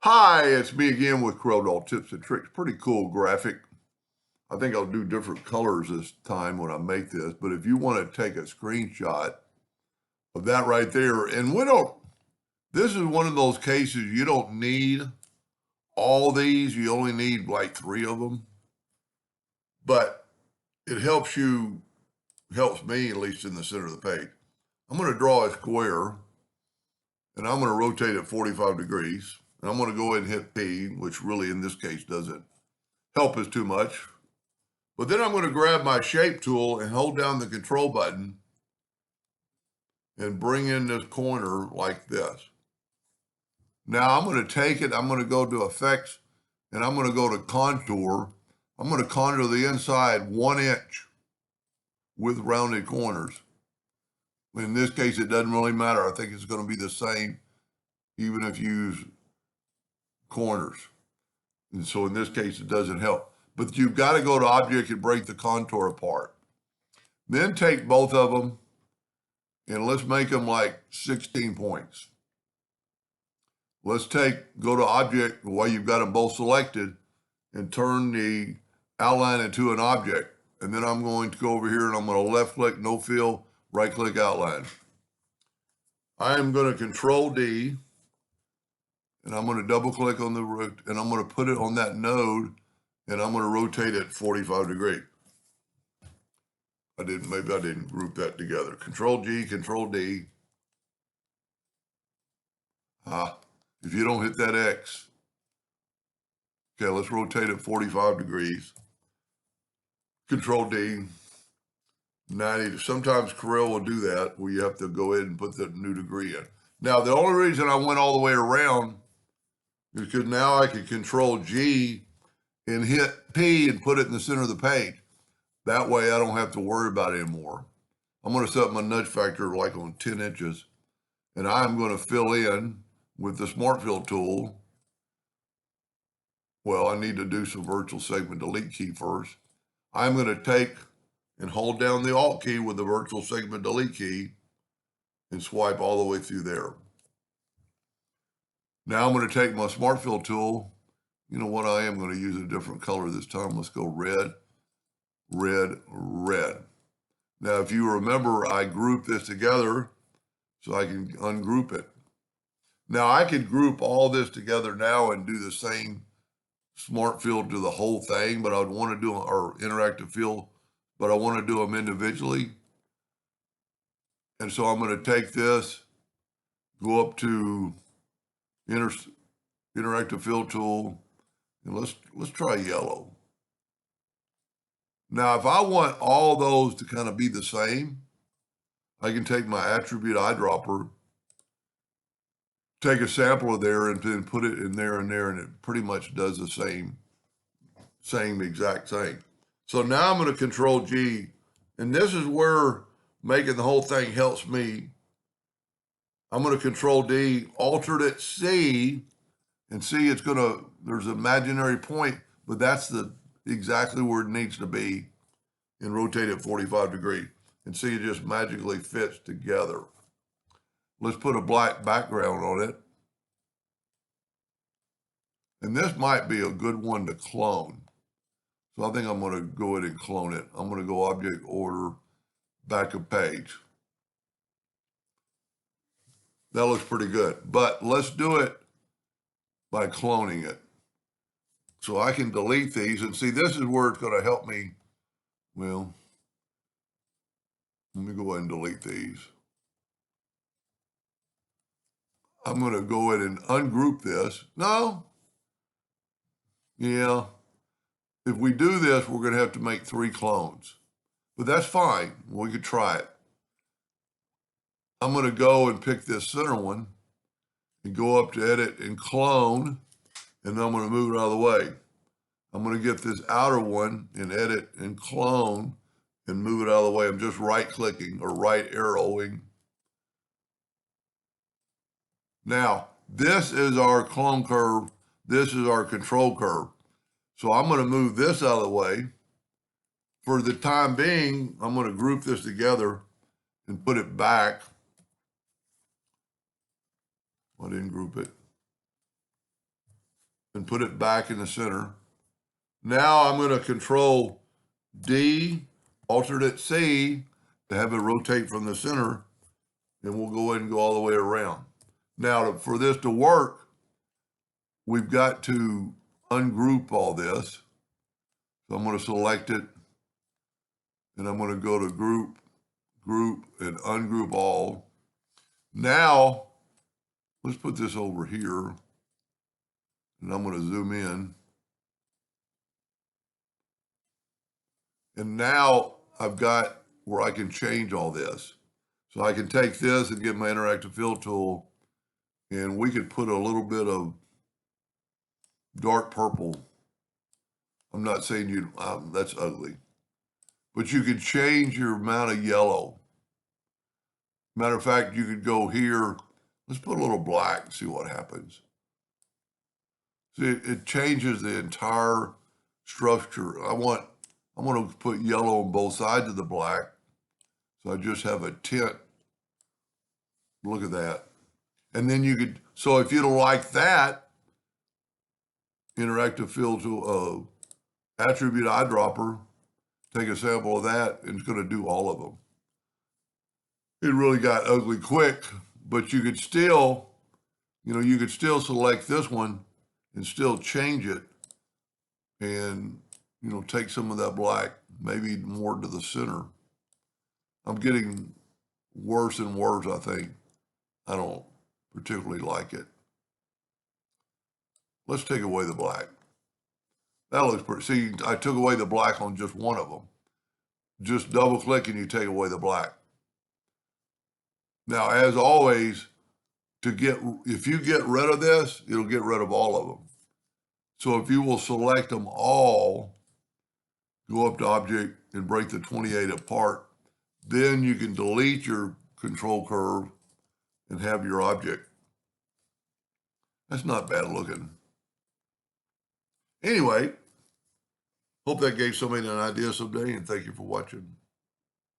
Hi, it's me again with Corel Tips and Tricks. Pretty cool graphic. I think I'll do different colors this time when I make this, but if you want to take a screenshot of that right there, and this is one of those cases you don't need all these, you only need like 3 of them, but it helps me at least in the center of the page. I'm going to draw a square and I'm going to rotate it 45 degrees. And I'm going to go ahead and hit P, which really in this case doesn't help us too much. But then I'm going to grab my shape tool and hold down the control button and bring in this corner like this. Now I'm going to take it, I'm going to go to effects and I'm going to go to contour. I'm going to contour the inside 1 inch with rounded corners. In this case, it doesn't really matter. I think it's going to be the same even if you use corners. And so in this case, it doesn't help. But you've got to go to object and break the contour apart. Then take both of them and let's make them like 16 points. Let's go to object while you've got them both selected and turn the outline into an object. And then I'm going to go over here and I'm going to left click, no fill, right click outline. I am going to control D and I'm going to double click on and I'm going to put it on that node and I'm going to rotate it 45 degrees. Maybe I didn't group that together. Control G, Control D. If you don't hit that X. Okay, let's rotate it 45 degrees. Control D, 90. Sometimes Corel will do that where you have to go ahead and put the new degree in. Now, the only reason I went all the way around is because now I can Control G and hit P and put it in the center of the page. That way I don't have to worry about it anymore. I'm going to set my nudge factor like on 10 inches. And I'm going to fill in with the Smart Fill tool. Well, I need to do some virtual segment delete key first. I'm going to take and hold down the Alt key with the virtual segment delete key and swipe all the way through there. Now I'm going to take my Smart Fill tool. You know what? I am going to use a different color this time. Let's go red, red, red. Now, if you remember, I grouped this together so I can ungroup it. Now, I could group all this together now and do the same Smart Fill to the whole thing, but I would want to do, or interactive fill, but I want to do them individually. And so I'm going to take this, go up to interactive fill tool, and let's try yellow. Now, if I want all those to kind of be the same, I can take my attribute eyedropper, take a sample of there and then put it in there and there, and it pretty much does the same exact thing. So now I'm going to Control G, and this is where making the whole thing helps me. I'm going to Control D, alternate C, and see there's an imaginary point, but that's exactly where it needs to be, and rotate it 45 degrees. And see it just magically fits together. Let's put a black background on it. And this might be a good one to clone. So I think I'm going to go ahead and clone it. I'm going to go Object Order, back of page. That looks pretty good. But let's do it by cloning it. So I can delete these. And see, this is where it's going to help me. Well, let me go ahead and delete these. I'm going to go ahead and ungroup this. No. Yeah. If we do this, we're going to have to make 3 clones. But that's fine. We could try it. I'm going to go and pick this center one and go up to Edit and Clone. And then I'm going to move it out of the way. I'm going to get this outer one and Edit and Clone and move it out of the way. I'm just right-clicking or right arrowing. Now, this is our clone curve. This is our control curve. So I'm going to move this out of the way. For the time being, I'm going to group this together and put it back. I didn't group it. and put it back in the center. Now I'm going to control D, alternate C to have it rotate from the center, and we'll go ahead and go all the way around. Now, for this to work, we've got to ungroup all this. So I'm going to select it, and I'm going to go to group, and ungroup all. Now, let's put this over here, and I'm going to zoom in. And now I've got where I can change all this. So I can take this and get my interactive fill tool, and we could put a little bit of dark purple. I'm not saying you, that's ugly, but you could change your amount of yellow. Matter of fact, you could go here. Let's put a little black and see what happens. See, it changes the entire structure. I want to put yellow on both sides of the black. So I just have a tint. Look at that. And then you could, so if you don't like that, interactive fill to attribute eyedropper, take a sample of that, and it's going to do all of them. It really got ugly quick, but you could still, you could still select this one and still change it and, take some of that black, maybe more to the center. I'm getting worse and worse, I think. I don't particularly like it. Let's take away the black. That looks pretty, see, I took away the black on just one of them. Just double click and you take away the black. Now, as always, if you get rid of this, it'll get rid of all of them. So if you will select them all, go up to object and break the 28 apart, then you can delete your control curve and have your object. That's not bad looking. Anyway, hope that gave somebody an idea someday, and thank you for watching.